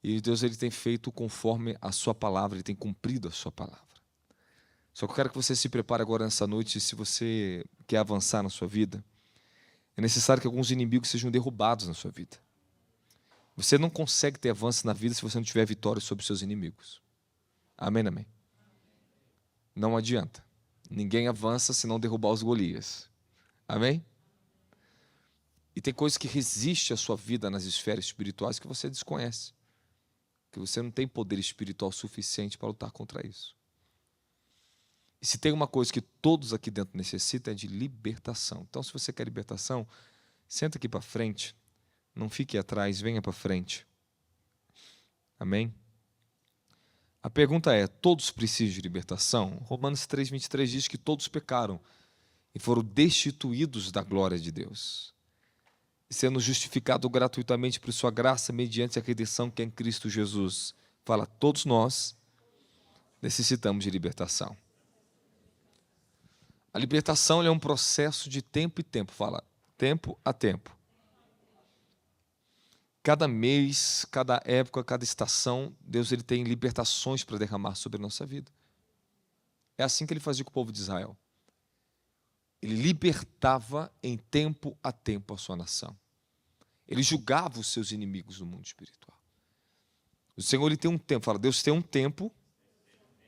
E Deus ele tem feito conforme a sua palavra, ele tem cumprido a sua palavra. Só que eu quero que você se prepare agora nessa noite, se você quer avançar na sua vida, é necessário que alguns inimigos sejam derrubados na sua vida. Você não consegue ter avanço na vida se você não tiver vitória sobre os seus inimigos. Amém, amém? Não adianta. Ninguém avança se não derrubar os Golias. Amém? E tem coisas que resistem à sua vida nas esferas espirituais que você desconhece. Que você não tem poder espiritual suficiente para lutar contra isso. E se tem uma coisa que todos aqui dentro necessitam é de libertação. Então, se você quer libertação, senta aqui para frente. Não fique atrás, venha para frente. Amém? A pergunta é, todos precisam de libertação? Romanos 3:23 diz que todos pecaram e foram destituídos da glória de Deus, sendo justificado gratuitamente por sua graça mediante a redenção que é em Cristo Jesus. Fala, todos nós necessitamos de libertação. A libertação é um processo de tempo e tempo. Fala, tempo a tempo. Cada mês, cada época, cada estação, Deus ele tem libertações para derramar sobre a nossa vida. É assim que ele fazia com o povo de Israel. Ele libertava em tempo a tempo a sua nação. Ele julgava os seus inimigos no mundo espiritual. O Senhor ele tem um tempo, fala, Deus tem um tempo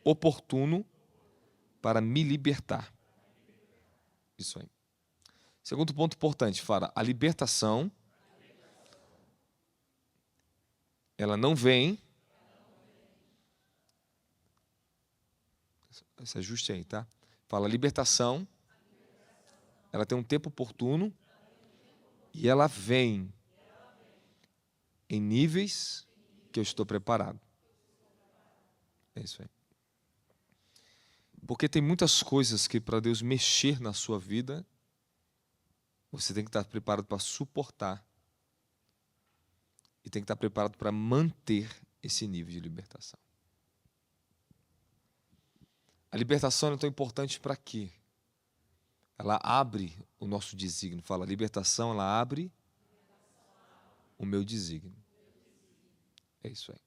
oportuno para me libertar. Isso aí. Segundo ponto importante, fala, a libertação, ela não vem. Esse ajuste aí, tá? Fala, a libertação, ela tem um tempo oportuno e ela vem em níveis que eu estou preparado. É isso aí. Porque tem muitas coisas que para Deus mexer na sua vida, você tem que estar preparado para suportar. E tem que estar preparado para manter esse nível de libertação. A libertação é tão importante para quê? Ela abre o nosso desígnio. Fala, a libertação, ela abre o meu desígnio. É isso aí.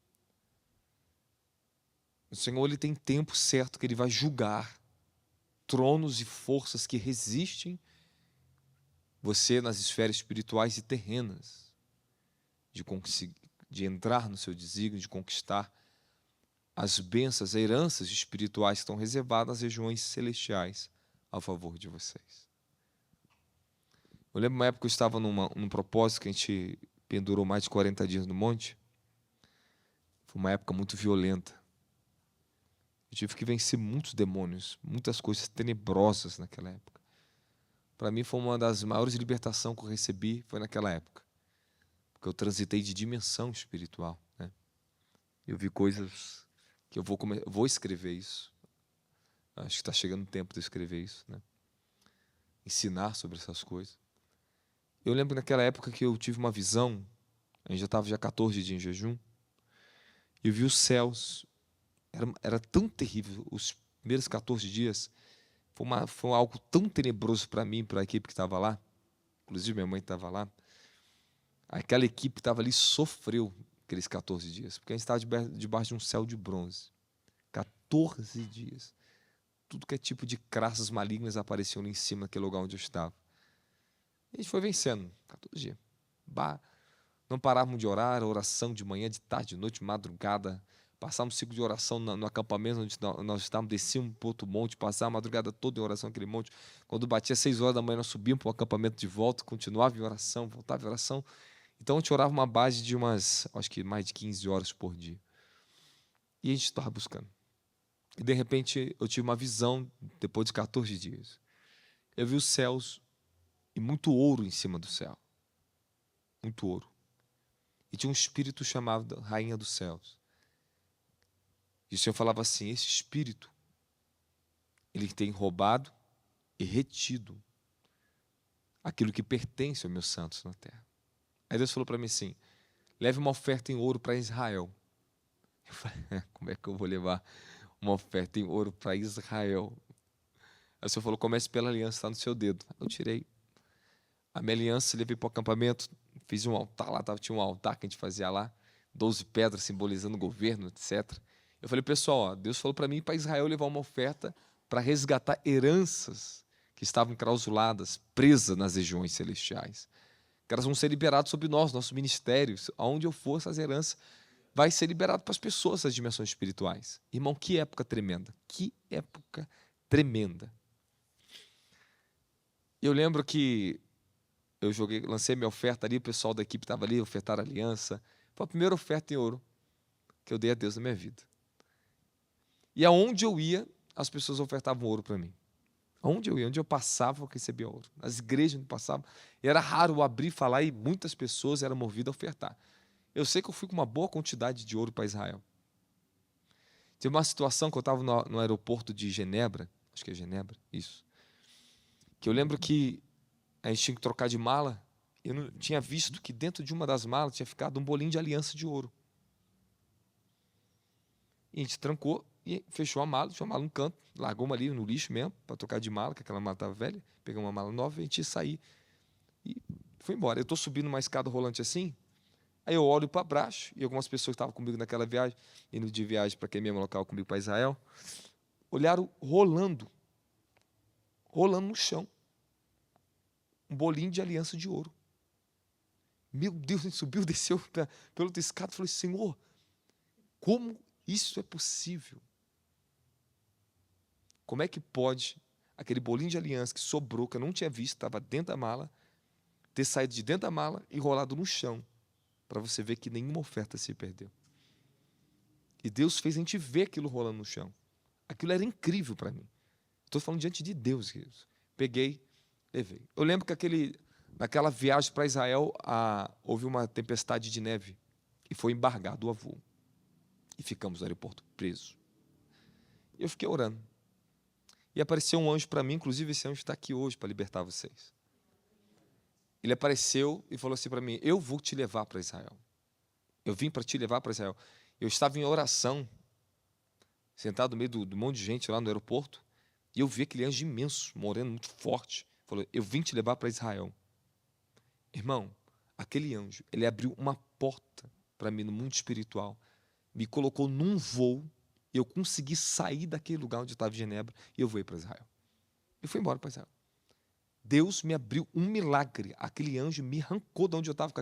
O Senhor ele tem tempo certo que Ele vai julgar tronos e forças que resistem você nas esferas espirituais e terrenas, de entrar no seu desígnio, de conquistar as bênçãos, as heranças espirituais que estão reservadas nas regiões celestiais a favor de vocês. Eu lembro uma época que eu estava num propósito que a gente pendurou mais de 40 dias no monte. Foi uma época muito violenta. Eu tive que vencer muitos demônios, muitas coisas tenebrosas naquela época. Para mim foi uma das maiores libertações que eu recebi, foi naquela época. Porque eu transitei de dimensão espiritual, né? Eu vi coisas que eu vou escrever isso. Acho que está chegando o tempo de eu escrever isso, né? Ensinar sobre essas coisas. Eu lembro naquela época que eu tive uma visão, a gente já estava 14 dias em jejum, e eu vi os céus, era tão terrível, os primeiros 14 dias, foi algo tão tenebroso para mim, para a equipe que estava lá, inclusive minha mãe estava lá, aquela equipe que estava ali sofreu aqueles 14 dias, porque a gente estava debaixo de um céu de bronze, 14 dias, tudo que é tipo de crassas malignas apareciam ali em cima daquele lugar onde eu estava. E a gente foi vencendo, 14 dias. Não parávamos de orar, oração de manhã, de tarde, de noite, de madrugada. Passávamos um ciclo de oração no acampamento onde nós estávamos, descíamos para outro monte, passávamos a madrugada toda em oração naquele monte. Quando batia 6 horas da manhã, nós subíamos para o acampamento de volta, continuava em oração, voltava em oração. Então a gente orava uma base de acho que mais de 15 horas por dia. E a gente estava buscando. E de repente eu tive uma visão, depois de 14 dias. Eu vi os céus e muito ouro em cima do céu. Muito ouro. E tinha um espírito chamado Rainha dos Céus. E o Senhor falava assim, esse espírito, ele tem roubado e retido aquilo que pertence aos meus santos na terra. Aí Deus falou para mim assim, leve uma oferta em ouro para Israel. Eu falei, como é que eu vou levar uma oferta em ouro para Israel? Aí o Senhor falou, comece pela aliança, está no seu dedo. Eu tirei a minha aliança, levei para o acampamento, fiz um altar lá, tinha um altar que a gente fazia lá, 12 pedras simbolizando o governo, etc. Eu falei, pessoal, ó, Deus falou para mim para Israel levar uma oferta para resgatar heranças que estavam clausuladas, presas nas regiões celestiais. Que elas vão ser liberadas sobre nós, nossos ministérios. Aonde eu for, essas heranças vai ser liberado para as pessoas, essas dimensões espirituais. Irmão, que época tremenda. Que época tremenda. Eu lembro que eu lancei minha oferta ali, o pessoal da equipe estava ali, ofertaram aliança. Foi a primeira oferta em ouro que eu dei a Deus na minha vida. E aonde eu ia, as pessoas ofertavam ouro para mim. Aonde eu ia, onde eu passava, eu recebia ouro. Nas igrejas onde eu passava, era raro eu abrir e falar e muitas pessoas eram movidas a ofertar. Eu sei que eu fui com uma boa quantidade de ouro para Israel. Teve uma situação que eu estava no aeroporto de Genebra, acho que é Genebra, isso. Que eu lembro que a gente tinha que trocar de mala. Eu não tinha visto que dentro de uma das malas tinha ficado um bolinho de aliança de ouro. E a gente trancou e fechou a mala, deixou a mala no canto, largou uma ali no lixo mesmo, para trocar de mala, que aquela mala estava velha, pegamos uma mala nova e a gente ia sair. E fui embora. Eu estou subindo uma escada rolante assim, aí eu olho para baixo, e algumas pessoas que estavam comigo naquela viagem, indo de viagem para aquele mesmo local comigo para Israel, olharam rolando no chão, um bolinho de aliança de ouro. Meu Deus, a gente subiu, desceu pela outra escada e falou, Senhor, como isso é possível? Como é que pode aquele bolinho de aliança que sobrou, que eu não tinha visto, estava dentro da mala, ter saído de dentro da mala e rolado no chão, para você ver que nenhuma oferta se perdeu. E Deus fez a gente ver aquilo rolando no chão. Aquilo era incrível para mim. Estou falando diante de Deus, queridos. Peguei, levei. Eu lembro que naquela viagem para Israel, houve uma tempestade de neve e foi embargado o voo. E ficamos no aeroporto presos. Eu fiquei orando. E apareceu um anjo para mim, inclusive esse anjo está aqui hoje para libertar vocês. Ele apareceu e falou assim para mim, eu vou te levar para Israel. Eu vim para te levar para Israel. Eu estava em oração, sentado no meio do monte de gente lá no aeroporto, e eu vi aquele anjo imenso, moreno, muito forte. Falou, eu vim te levar para Israel. Irmão, aquele anjo, ele abriu uma porta para mim no mundo espiritual, me colocou num voo, e eu consegui sair daquele lugar onde eu estava em Genebra, e eu voei para Israel. Eu fui embora para Israel. Deus me abriu um milagre. Aquele anjo me arrancou de onde eu estava com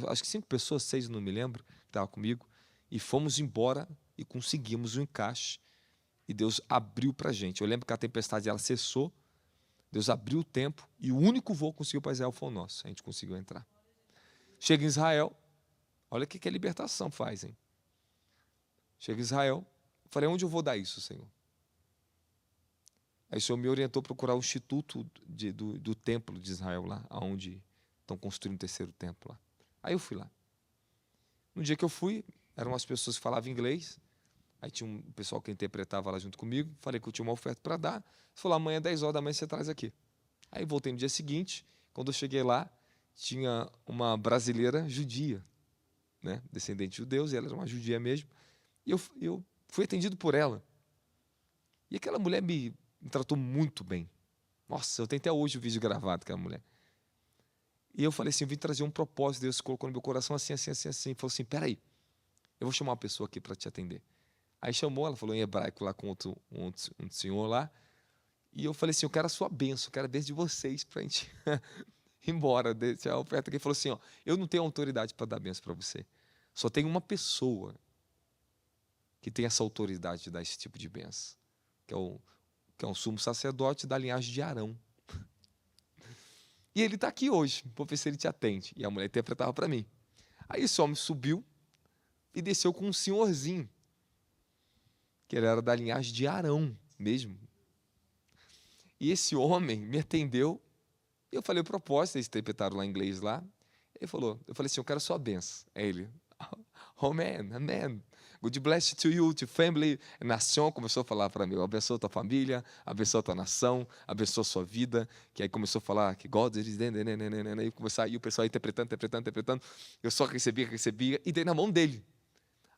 acho que 5 pessoas, 6, não me lembro, que estavam comigo, e fomos embora e conseguimos um encaixe. E Deus abriu para a gente. Eu lembro que a tempestade ela cessou, Deus abriu o tempo, e o único voo que conseguiu para Israel foi o nosso. A gente conseguiu entrar. Chega em Israel, olha o que a libertação faz, hein? Chega em Israel, falei, onde eu vou dar isso, Senhor? Aí o Senhor me orientou a procurar o Instituto do Templo de Israel, lá, onde estão construindo o 3º templo. Lá. Aí eu fui lá. No dia que eu fui, eram umas pessoas que falavam inglês, aí tinha um pessoal que interpretava lá junto comigo, falei que eu tinha uma oferta para dar, ele falou, amanhã, 10 horas da manhã, você traz aqui. Aí voltei no dia seguinte, quando eu cheguei lá, tinha uma brasileira judia, né, descendente de judeus, e ela era uma judia mesmo, e eu fui atendido por ela. E aquela mulher me tratou muito bem. Nossa, eu tenho até hoje o vídeo gravado com aquela mulher. E eu falei assim, eu vim trazer um propósito, Deus colocou no meu coração assim, assim, assim, assim. Falou assim, peraí, eu vou chamar uma pessoa aqui para te atender. Aí chamou, ela falou em hebraico lá com um senhor lá. E eu falei assim, eu quero a sua bênção, eu quero a bênção de vocês para a gente ir embora. Deixar a oferta aqui. Ele falou assim, ó, eu não tenho autoridade para dar bênção para você. Só tem uma pessoa que tem essa autoridade de dar esse tipo de bênção, que é um sumo sacerdote da linhagem de Arão. E ele está aqui hoje, vou ver se ele te atende. E a mulher interpretava para mim. Aí esse homem subiu e desceu com um senhorzinho, que ele era da linhagem de Arão mesmo. E esse homem me atendeu, e eu falei o propósito, eles interpretaram lá em inglês lá. Ele falou, eu falei assim, eu quero sua bênção. Aí ele, oh man, amen. Good bless to you, to family, nação, começou a falar para mim, abençoa tua família, abençoa tua nação, abençoa sua vida, que aí começou a falar que God is, e começou aí o pessoal interpretando, eu só recebia, e dei na mão dele.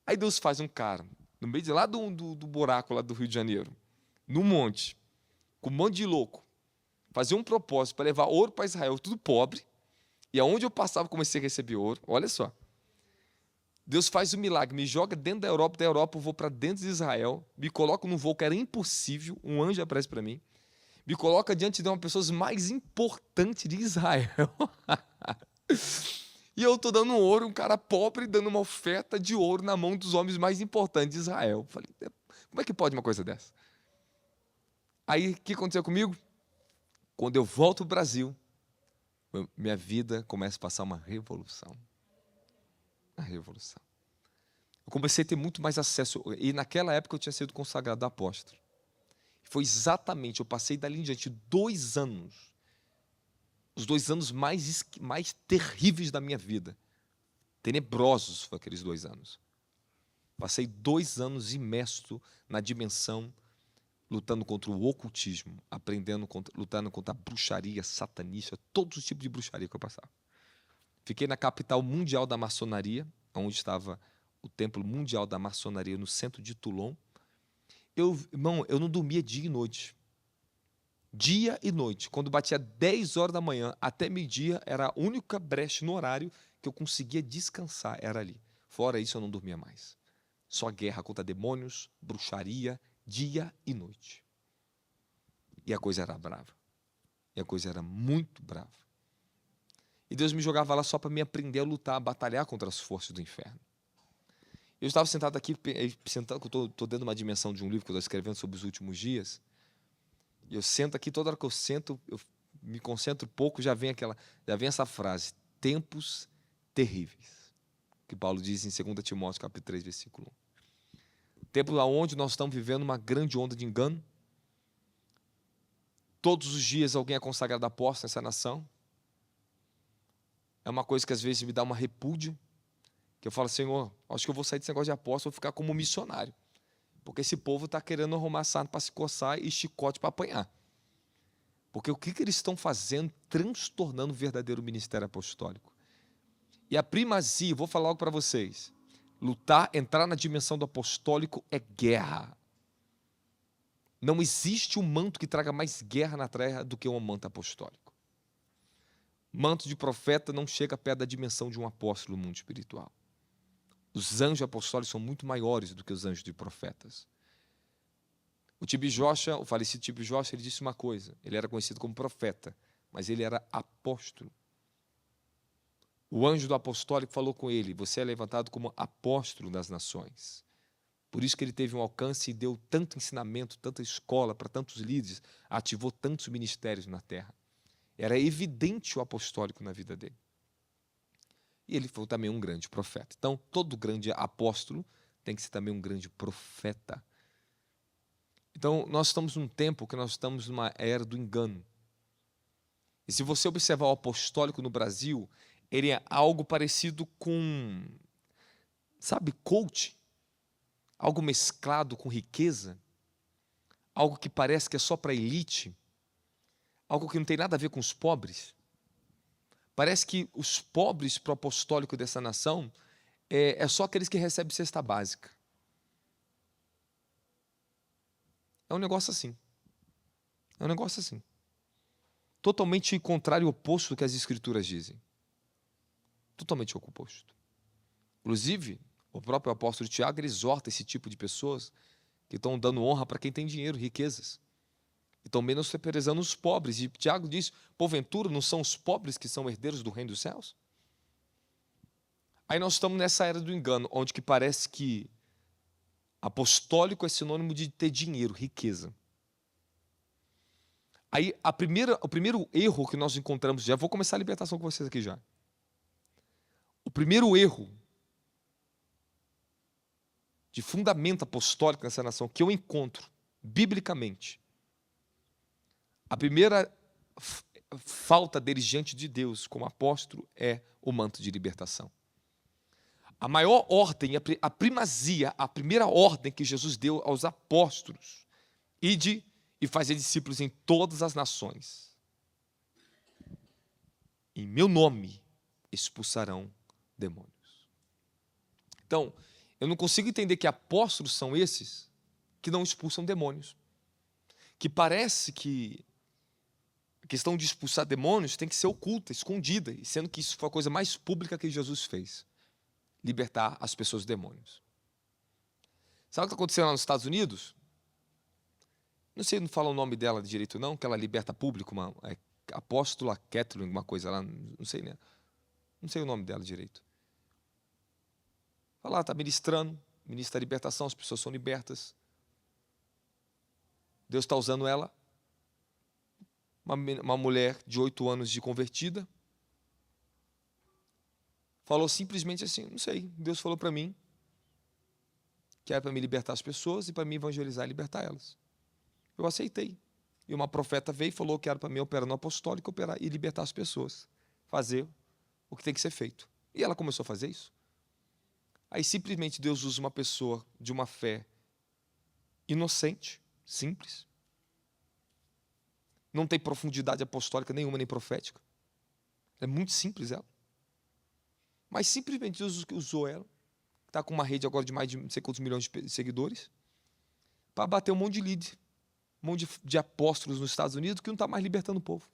Aí Deus faz um cara, no meio de lá do buraco lá do Rio de Janeiro, no monte, com um monte de louco, fazia um propósito para levar ouro para Israel, tudo pobre, e aonde eu passava comecei a receber ouro, olha só. Deus faz um milagre, me joga dentro da Europa eu vou para dentro de Israel, me coloca num voo que era impossível, um anjo aparece para mim, me coloca diante de uma das pessoas mais importantes de Israel. E eu estou dando ouro, um cara pobre dando uma oferta de ouro na mão dos homens mais importantes de Israel. Falei, como é que pode uma coisa dessa? Aí, o que aconteceu comigo? Quando eu volto ao Brasil, minha vida começa a passar uma revolução. Uma revolução. Eu comecei a ter muito mais acesso. E naquela época eu tinha sido consagrado apóstolo. Foi exatamente, eu passei dali em diante 2 anos. Os 2 anos mais terríveis da minha vida. Tenebrosos foram aqueles 2 anos. Passei 2 anos imerso na dimensão, lutando contra o ocultismo, lutando contra a bruxaria satanista, todos os tipos de bruxaria que eu passava. Fiquei na capital mundial da maçonaria, onde estava o Templo Mundial da Maçonaria, no centro de Toulon. Irmão, eu não dormia dia e noite. Dia e noite. Quando batia 10 horas da manhã até meio-dia, era a única brecha no horário que eu conseguia descansar, era ali. Fora isso, eu não dormia mais. Só guerra contra demônios, bruxaria, dia e noite. E a coisa era brava. E a coisa era muito brava. E Deus me jogava lá só para me aprender a lutar, a batalhar contra as forças do inferno. Eu estava sentado aqui, estou dentro de uma dimensão de um livro que eu estou escrevendo sobre os últimos dias. E eu sento aqui, toda hora que eu sento, eu me concentro pouco, já vem essa frase, tempos terríveis, que Paulo diz em 2 Timóteo, capítulo 3, versículo 1. Tempo onde nós estamos vivendo uma grande onda de engano. Todos os dias alguém é consagrado apóstolo nessa nação. É uma coisa que às vezes me dá uma repúdia, que eu falo, Senhor, acho que eu vou sair desse negócio de apóstolo, vou ficar como missionário. Porque esse povo está querendo arrumar sarna para se coçar e chicote para apanhar. Porque o que eles estão fazendo, transtornando o verdadeiro ministério apostólico. E a primazia, vou falar algo para vocês, lutar, entrar na dimensão do apostólico é guerra. Não existe um manto que traga mais guerra na terra do que um manto apostólico. Manto de profeta não chega perto da dimensão de um apóstolo no mundo espiritual. Os anjos apostólicos são muito maiores do que os anjos de profetas. O falecido T.B. Joshua, ele disse uma coisa, ele era conhecido como profeta, mas ele era apóstolo. O anjo do apostólico falou com ele, você é levantado como apóstolo das nações. Por isso que ele teve um alcance e deu tanto ensinamento, tanta escola para tantos líderes, ativou tantos ministérios na terra. Era evidente o apostólico na vida dele. E ele foi também um grande profeta. Então, todo grande apóstolo tem que ser também um grande profeta. Então, nós estamos num tempo que nós estamos numa era do engano. E se você observar o apostólico no Brasil, ele é algo parecido com, sabe, coach? Algo mesclado com riqueza. Algo que parece que é só para a elite. Algo que não tem nada a ver com os pobres. Parece que os pobres para o apostólico dessa nação é só aqueles que recebem cesta básica. É um negócio assim. É um negócio assim. Totalmente contrário e oposto do que as escrituras dizem. Totalmente oposto. Inclusive, o próprio apóstolo Tiago ele exorta esse tipo de pessoas que estão dando honra para quem tem dinheiro, riquezas. E estão menosprezando os pobres. E Tiago diz, porventura não são os pobres que são herdeiros do reino dos céus? Aí nós estamos nessa era do engano, onde que parece que apostólico é sinônimo de ter dinheiro, riqueza. Aí o primeiro erro que nós encontramos, já vou começar a libertação com vocês aqui já. O primeiro erro de fundamento apostólico nessa nação que eu encontro, biblicamente, a primeira falta deles diante de Deus como apóstolo é o manto de libertação. A maior ordem, a primazia, a primeira ordem que Jesus deu aos apóstolos, ide e fazer discípulos em todas as nações. Em meu nome expulsarão demônios. Então, eu não consigo entender que apóstolos são esses que não expulsam demônios. Que parece que a questão de expulsar demônios tem que ser oculta, escondida, sendo que isso foi a coisa mais pública que Jesus fez. libertar as pessoas dos demônios. Sabe o que está acontecendo lá nos Estados Unidos? Não sei, não fala o nome dela direito não, que ela liberta público, uma apóstola Kathleen, uma coisa lá, não sei, né? Não sei o nome dela direito. Fala lá, está ministrando, ministra a libertação, as pessoas são libertas. Deus está usando ela, uma mulher de 8 anos de convertida, falou simplesmente assim, não sei, Deus falou para mim que era para me libertar as pessoas e para me evangelizar e libertar elas. Eu aceitei. E uma profeta veio e falou que era para mim operar no apostólico, operar e libertar as pessoas, fazer o que tem que ser feito. E ela começou a fazer isso. Aí simplesmente Deus usa uma pessoa de uma fé inocente, simples, não tem profundidade apostólica nenhuma, nem profética. É muito simples ela. Mas simplesmente Deus usou ela, está com uma rede agora de mais de não sei quantos milhões de seguidores, para bater um monte de lead, um monte de apóstolos nos Estados Unidos que não está mais libertando o povo.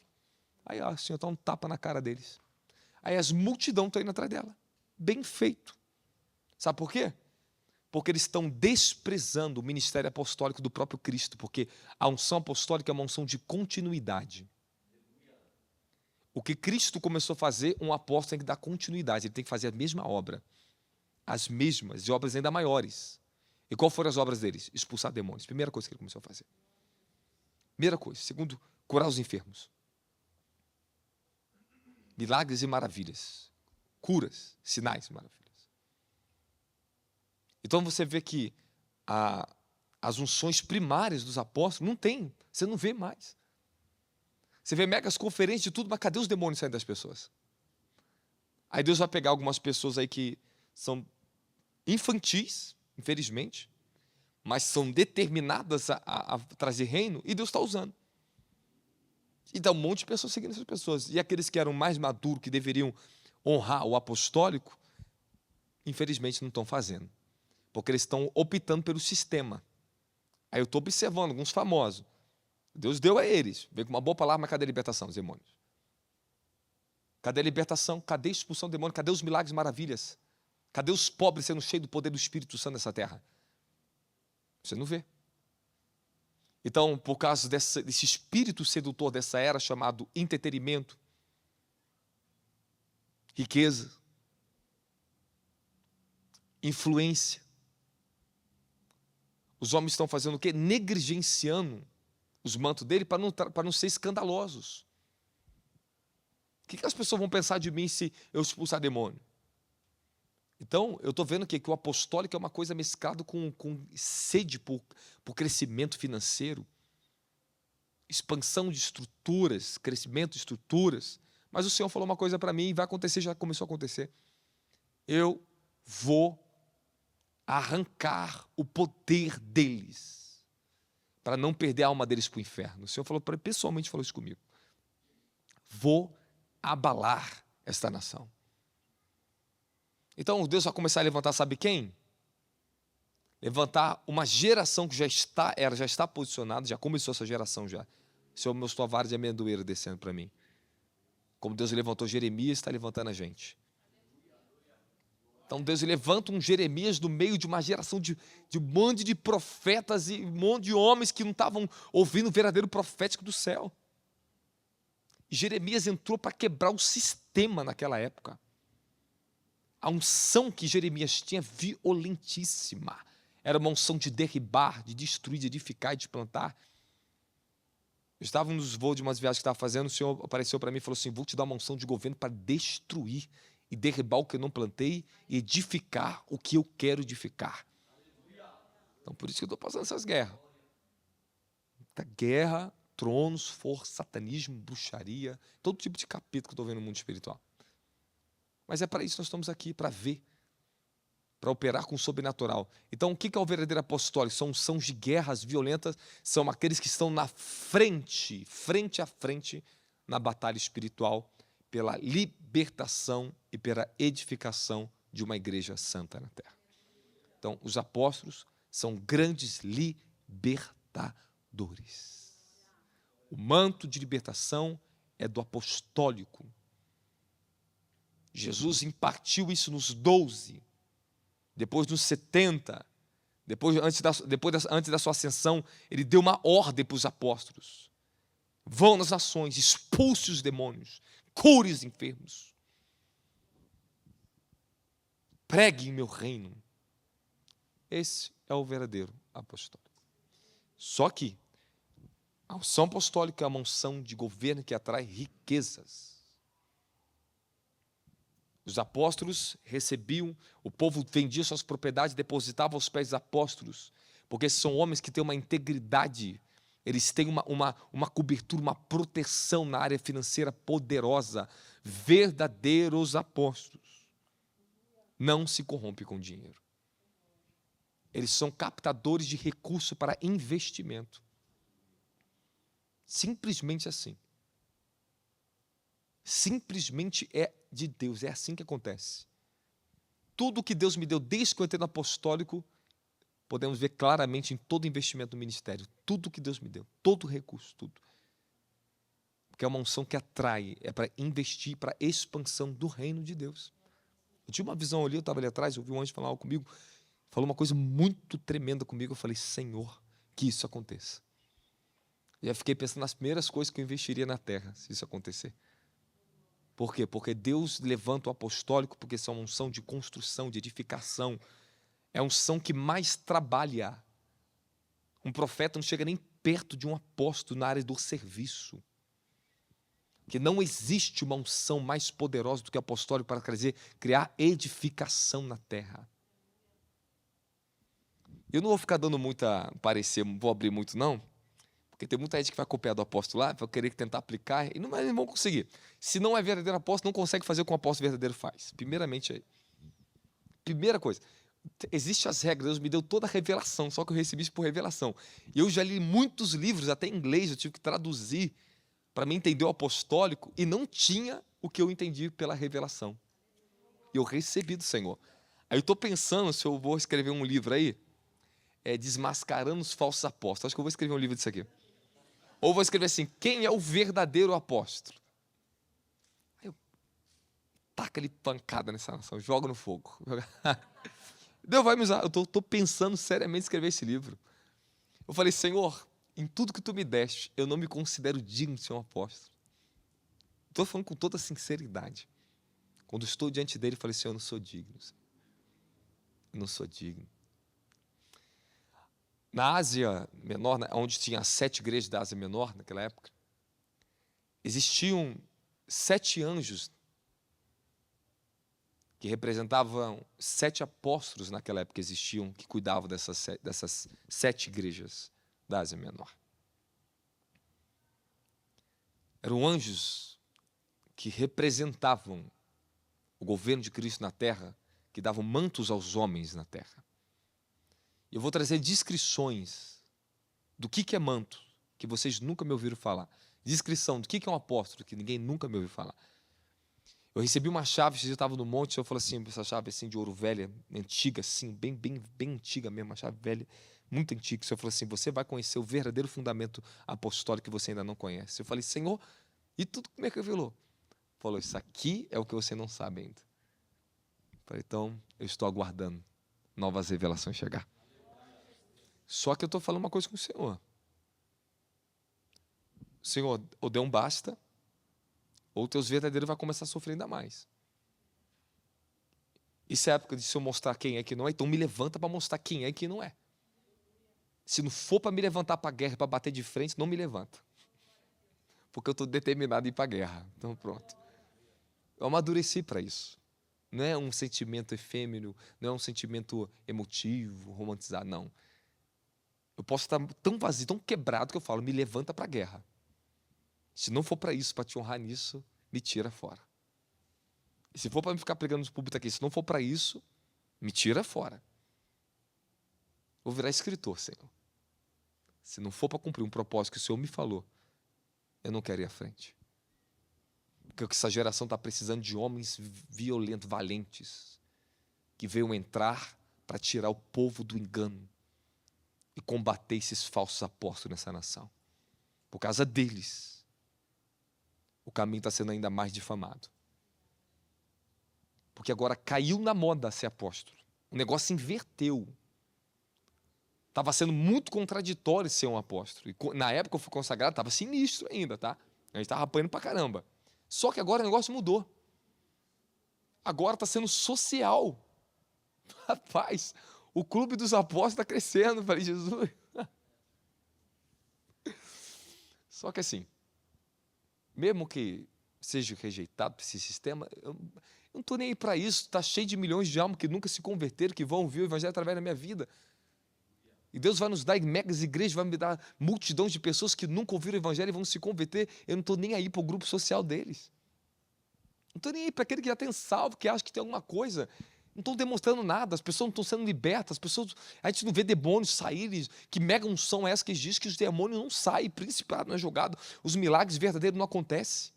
Aí o Senhor está um tapa na cara deles. Aí as multidões estão indo atrás dela. Bem feito. Sabe por quê? Porque eles estão desprezando o ministério apostólico do próprio Cristo, porque a unção apostólica é uma unção de continuidade. O que Cristo começou a fazer, um apóstolo tem que dar continuidade, ele tem que fazer a mesma obra, as mesmas, e obras ainda maiores. E qual foram as obras deles? Expulsar demônios. Primeira coisa que ele começou a fazer. Primeira coisa. Segundo, curar os enfermos. Milagres e maravilhas. Curas, sinais e maravilhas. Então você vê que as unções primárias dos apóstolos não tem, você não vê mais. Você vê megas conferências de tudo, mas cadê os demônios saindo das pessoas? Aí Deus vai pegar algumas pessoas aí que são infantis, infelizmente, mas são determinadas a trazer reino, e Deus está usando. E dá um monte de pessoas seguindo essas pessoas. E aqueles que eram mais maduros, que deveriam honrar o apostólico, infelizmente não estão fazendo. Porque eles estão optando pelo sistema. Aí eu estou observando alguns famosos. Deus deu a eles. Veio com uma boa palavra, mas cadê a libertação dos demônios? Cadê a libertação? Cadê a expulsão do demônio? Cadê os milagres e maravilhas? Cadê os pobres sendo cheios do poder do Espírito Santo nessa terra? Você não vê. Então, por causa desse espírito sedutor dessa era, chamado entretenimento, riqueza, influência, os homens estão fazendo o quê? Negligenciando os mantos dele para não ser escandalosos. O que as pessoas vão pensar de mim se eu expulsar demônio? Então, eu estou vendo que o apostólico é uma coisa mesclada com sede por crescimento financeiro, expansão de estruturas, crescimento de estruturas. Mas o Senhor falou uma coisa para mim e vai acontecer, já começou a acontecer. Eu vou arrancar o poder deles, para não perder a alma deles para o inferno. O Senhor falou, pessoalmente falou isso comigo. Vou abalar esta nação. Então Deus vai começar a levantar, sabe quem? Levantar uma geração que já está posicionada, já começou essa geração já. Senhor, meus tovares de amendoeira descendo para mim. Como Deus levantou Jeremias, está levantando a gente. Então Deus levanta um Jeremias no meio de uma geração de um monte de profetas e um monte de homens que não estavam ouvindo o verdadeiro profético do céu. E Jeremias entrou para quebrar o sistema naquela época. A unção que Jeremias tinha, violentíssima. Era uma unção de derribar, de destruir, de edificar e de plantar. Eu estava nos voos de umas viagens que estava fazendo, o Senhor apareceu para mim e falou assim, vou te dar uma unção de governo para destruir e derribar o que eu não plantei e edificar o que eu quero edificar. Então, por isso que eu estou passando essas guerras. Guerra, tronos, força, satanismo, bruxaria, todo tipo de capítulo que eu estou vendo no mundo espiritual. Mas é para isso que nós estamos aqui, para ver, para operar com o sobrenatural. Então, o que é o verdadeiro apostólico? São de guerras violentas, são aqueles que estão na frente a frente, na batalha espiritual, pela libertação e pela edificação de uma igreja santa na terra. Então, os apóstolos são grandes libertadores. O manto de libertação é do apostólico. Jesus impartiu isso nos 12. Depois, nos 70, antes da sua ascensão, ele deu uma ordem para os apóstolos: vão nas nações, expulse os demônios, cure os enfermos, pregue em meu reino. Esse é o verdadeiro apostólico. Só que a unção apostólica é uma unção de governo que atrai riquezas. Os apóstolos recebiam, o povo vendia suas propriedades, depositava aos pés dos apóstolos, porque esses são homens que têm uma integridade, eles têm uma cobertura, uma proteção na área financeira poderosa. Verdadeiros apóstolos não se corrompem com dinheiro. Eles são captadores de recurso para investimento. Simplesmente assim. Simplesmente é de Deus, é assim que acontece. Tudo que Deus me deu desde que eu entrei no apostólico, podemos ver claramente em todo investimento no ministério. Tudo que Deus me deu, todo recurso, tudo. Porque é uma unção que atrai, é para investir, para a expansão do reino de Deus. Eu tinha uma visão ali, eu estava ali atrás, eu ouvi um anjo falar algo comigo, falou uma coisa muito tremenda comigo, eu falei: Senhor, que isso aconteça. E eu fiquei pensando nas primeiras coisas que eu investiria na terra, se isso acontecer. Por quê? Porque Deus levanta o apostólico, porque são uma unção de construção, de edificação. É a unção que mais trabalha. Um profeta não chega nem perto de um apóstolo na área do serviço. Porque não existe uma unção mais poderosa do que o apostólico para criar edificação na terra. Eu não vou ficar dando muita parecer, não vou abrir muito não, porque tem muita gente que vai copiar do apóstolo lá, vai querer tentar aplicar, e não vão conseguir. Se não é verdadeiro apóstolo, não consegue fazer o que um apóstolo verdadeiro faz. Primeiramente, primeira coisa, existem as regras, Deus me deu toda a revelação, só que eu recebi isso por revelação. E eu já li muitos livros, até em inglês, eu tive que traduzir para mim entender o apostólico, e não tinha o que eu entendi pela revelação. E eu recebi do Senhor. Aí eu estou pensando se eu vou escrever um livro aí, Desmascarando os Falsos Apóstolos. Acho que eu vou escrever um livro disso aqui. Ou vou escrever assim: quem é o verdadeiro apóstolo? Aí eu taca ali pancada nessa nação, joga no fogo. Deus vai me usar. Eu estou pensando seriamente em escrever esse livro. Eu falei: Senhor, em tudo que tu me deste, eu não me considero digno de ser um apóstolo. Estou falando com toda sinceridade. Quando estou diante dele, eu falei: Senhor, eu não sou digno. Eu não sou digno. Na Ásia Menor, onde tinha 7 igrejas da Ásia Menor naquela época, existiam 7 anjos que representavam 7 apóstolos naquela época que existiam, que cuidavam dessas 7 igrejas da Ásia Menor. Eram anjos que representavam o governo de Cristo na terra, que davam mantos aos homens na terra. Eu vou trazer descrições do que é manto, que vocês nunca me ouviram falar. Descrição do que é um apóstolo, que ninguém nunca me ouviu falar. Eu recebi uma chave, eu estava no monte, eu falei assim, essa chave assim, de ouro velha, antiga, assim, bem antiga mesmo, uma chave velha, muito antiga. O Senhor falou assim: você vai conhecer o verdadeiro fundamento apostólico que você ainda não conhece. Eu falei: Senhor, e tudo como é que revelou? Falou: isso aqui é o que você não sabe ainda. Eu falei: então, eu estou aguardando novas revelações chegar. Só que eu estou falando uma coisa com o Senhor. O Senhor, ou deu um basta, ou teus verdadeiros vai começar a sofrer ainda mais. Isso é a época de se eu mostrar quem é que não é, então me levanta para mostrar quem é que não é. Se não for para me levantar para a guerra, para bater de frente, não me levanta. Porque eu estou determinado a ir para a guerra. Então pronto. Eu amadureci para isso. Não é um sentimento efêmero, não é um sentimento emotivo, romantizado, não. Eu posso estar tão vazio, tão quebrado, que eu falo: me levanta para a guerra. Se não for para isso, para te honrar nisso, me tira fora. E se for para me ficar pregando nos púlpitos aqui, se não for para isso, me tira fora. Vou virar escritor, Senhor. Se não for para cumprir um propósito que o Senhor me falou, eu não quero ir à frente. Porque essa geração está precisando de homens violentos, valentes, que venham entrar para tirar o povo do engano e combater esses falsos apóstolos nessa nação. Por causa deles, o caminho está sendo ainda mais difamado. Porque agora caiu na moda ser apóstolo. O negócio inverteu. Estava sendo muito contraditório ser um apóstolo. E na época eu fui consagrado, estava sinistro ainda, tá? A gente estava apanhando pra caramba. Só que agora o negócio mudou. Agora está sendo social. Rapaz, o clube dos apóstolos está crescendo. Eu falei, Jesus. Só que assim, mesmo que seja rejeitado por esse sistema, eu não estou nem aí para isso. Está cheio de milhões de almas que nunca se converteram, que vão ouvir o evangelho através da minha vida. E Deus vai nos dar megas igrejas, vai me dar multidões de pessoas que nunca ouviram o evangelho e vão se converter. Eu não estou nem aí para o grupo social deles. Não estou nem aí para aquele que já tem salvo, que acha que tem alguma coisa. Não estão demonstrando nada, as pessoas não estão sendo libertas, a gente não vê demônios saírem. Que mega unção é essa que diz que os demônios não saem, principado não é jogado, os milagres verdadeiros não acontecem.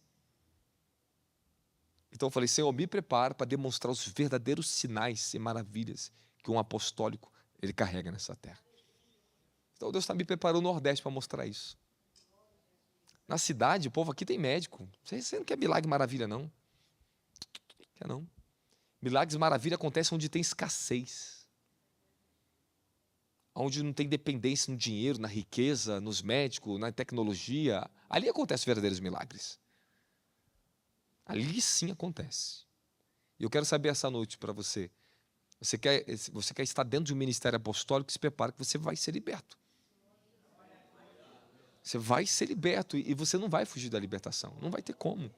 Então eu falei, Senhor, me prepara para demonstrar os verdadeiros sinais e maravilhas que um apostólico ele carrega nessa terra. Então Deus está me preparando no Nordeste para mostrar isso. Na cidade, o povo aqui tem médico. Você não quer milagre maravilha, não? Quer não? Milagres maravilha acontecem onde tem escassez. Onde não tem dependência no dinheiro, na riqueza, nos médicos, na tecnologia. Ali acontecem verdadeiros milagres. Ali sim acontece. E eu quero saber essa noite para você. Você quer estar dentro de um ministério apostólico, se prepara que você vai ser liberto. Você vai ser liberto e você não vai fugir da libertação. Não vai ter como.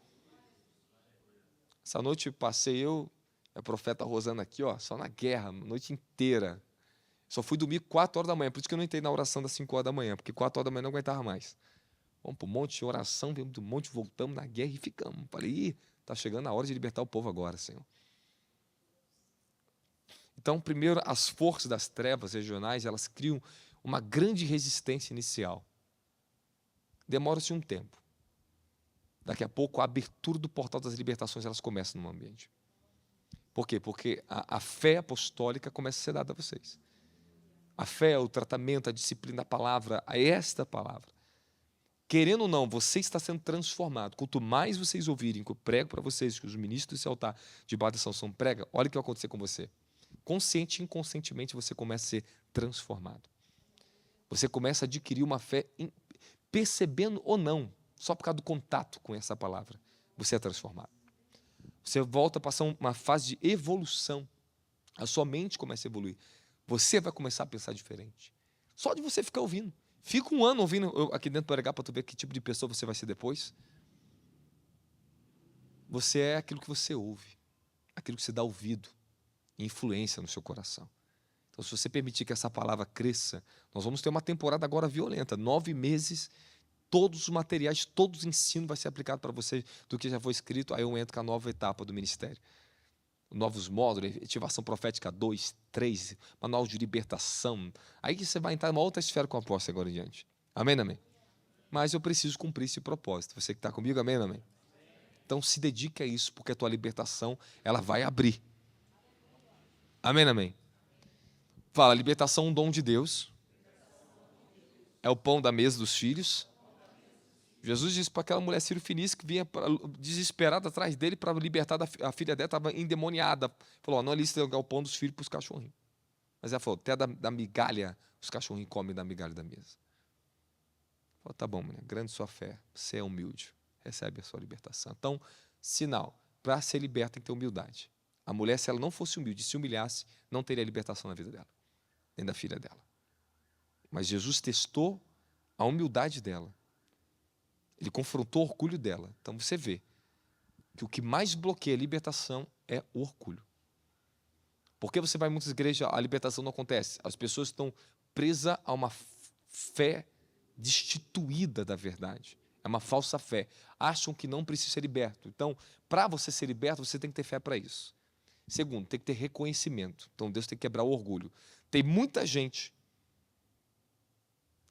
Essa noite passei eu e a profeta Rosana aqui, ó, só na guerra, a noite inteira. Só fui dormir 4 horas da manhã, por isso que eu não entrei na oração das 5 horas da manhã, porque 4 horas da manhã eu não aguentava mais. Vamos para um monte de oração, viemos do monte, voltamos na guerra e ficamos. Falei, está chegando a hora de libertar o povo agora, Senhor. Então, primeiro, as forças das trevas regionais, elas criam uma grande resistência inicial. Demora-se um tempo. Daqui a pouco, a abertura do portal das libertações, elas começam no ambiente. Por quê? Porque a fé apostólica começa a ser dada a vocês. A fé, o tratamento, a disciplina, a palavra, a esta palavra. Querendo ou não, você está sendo transformado. Quanto mais vocês ouvirem que eu prego para vocês, que os ministros desse altar de Baixo da Sanção pregam, olha o que vai acontecer com você. Consciente e inconscientemente você começa a ser transformado. Você começa a adquirir uma fé, percebendo ou não, só por causa do contato com essa palavra, você é transformado. Você volta a passar uma fase de evolução. A sua mente começa a evoluir. Você vai começar a pensar diferente. Só de você ficar ouvindo. Fica um ano ouvindo aqui dentro do pregar para tu ver que tipo de pessoa você vai ser depois. Você é aquilo que você ouve, aquilo que você dá ouvido e influência no seu coração. Então, se você permitir que essa palavra cresça, nós vamos ter uma temporada agora violenta, 9 meses, todos os materiais, todos os ensinos vai ser aplicado para você do que já foi escrito, aí eu entro com a nova etapa do ministério. Novos módulos, ativação profética 2, 3, manual de libertação. Aí que você vai entrar em uma outra esfera com a apóstolo agora em diante. Amém, amém? Mas eu preciso cumprir esse propósito. Você que está comigo, amém, amém? Então se dedique a isso, porque a tua libertação, ela vai abrir. Amém, amém? Fala, libertação é um dom de Deus. É o pão da mesa dos filhos. Jesus disse para aquela mulher Ciro-fenícia que vinha desesperada atrás dele para libertar a filha dela, estava endemoniada. Falou, não é lícito jogar o pão dos filhos para os cachorrinhos. Mas ela falou, até da migalha, os cachorrinhos comem da migalha da mesa. Falou, tá bom, mulher, grande sua fé, você é humilde, recebe a sua libertação. Então, sinal, para ser liberta tem que ter humildade. A mulher, se ela não fosse humilde, se humilhasse, não teria libertação na vida dela, nem da filha dela. Mas Jesus testou a humildade dela. Ele confrontou o orgulho dela. Então você vê que o que mais bloqueia a libertação é o orgulho. Porque você vai em muitas igrejas, a libertação não acontece. As pessoas estão presas a uma fé destituída da verdade. É uma falsa fé. Acham que não precisa ser liberto. Então, para você ser liberto, você tem que ter fé para isso. Segundo, tem que ter reconhecimento. Então Deus tem que quebrar o orgulho. Tem muita gente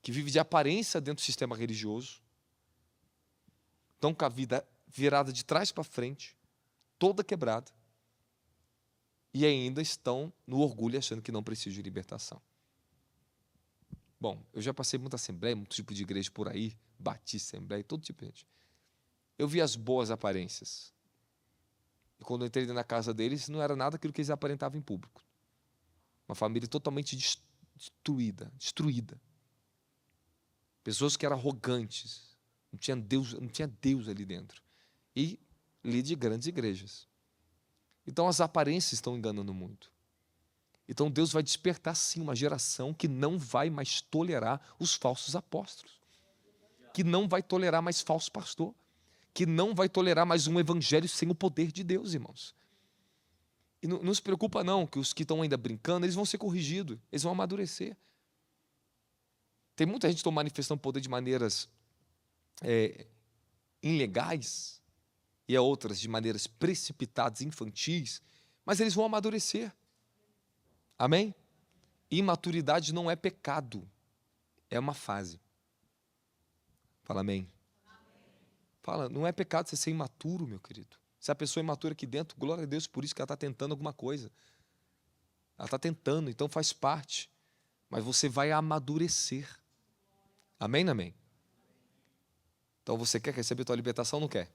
que vive de aparência dentro do sistema religioso, estão com a vida virada de trás para frente, toda quebrada, e ainda estão no orgulho achando que não precisam de libertação. Bom, eu já passei muita assembleia, muito tipo de igreja por aí, batista, assembleia, todo tipo de gente. Eu vi as boas aparências. E quando eu entrei na casa deles, não era nada aquilo que eles aparentavam em público. Uma família totalmente destruída. Pessoas que eram arrogantes. Não tinha Deus ali dentro. E líder de grandes igrejas. Então as aparências estão enganando muito. Então Deus vai despertar sim uma geração que não vai mais tolerar os falsos apóstolos. Que não vai tolerar mais falso pastor. Que não vai tolerar mais um evangelho sem o poder de Deus, irmãos. E não se preocupa não, que os que estão ainda brincando, eles vão ser corrigidos, eles vão amadurecer. Tem muita gente que está manifestando poder de maneiras ilegais, e outras de maneiras precipitadas, infantis, mas eles vão amadurecer. Amém? Imaturidade não é pecado, é uma fase. Fala amém. Fala, não é pecado você ser imaturo, meu querido. Se a pessoa é imatura aqui dentro, glória a Deus por isso que ela está tentando alguma coisa. Ela está tentando, então faz parte. Mas você vai amadurecer. Amém, amém? Então você quer receber a tua libertação ou não quer?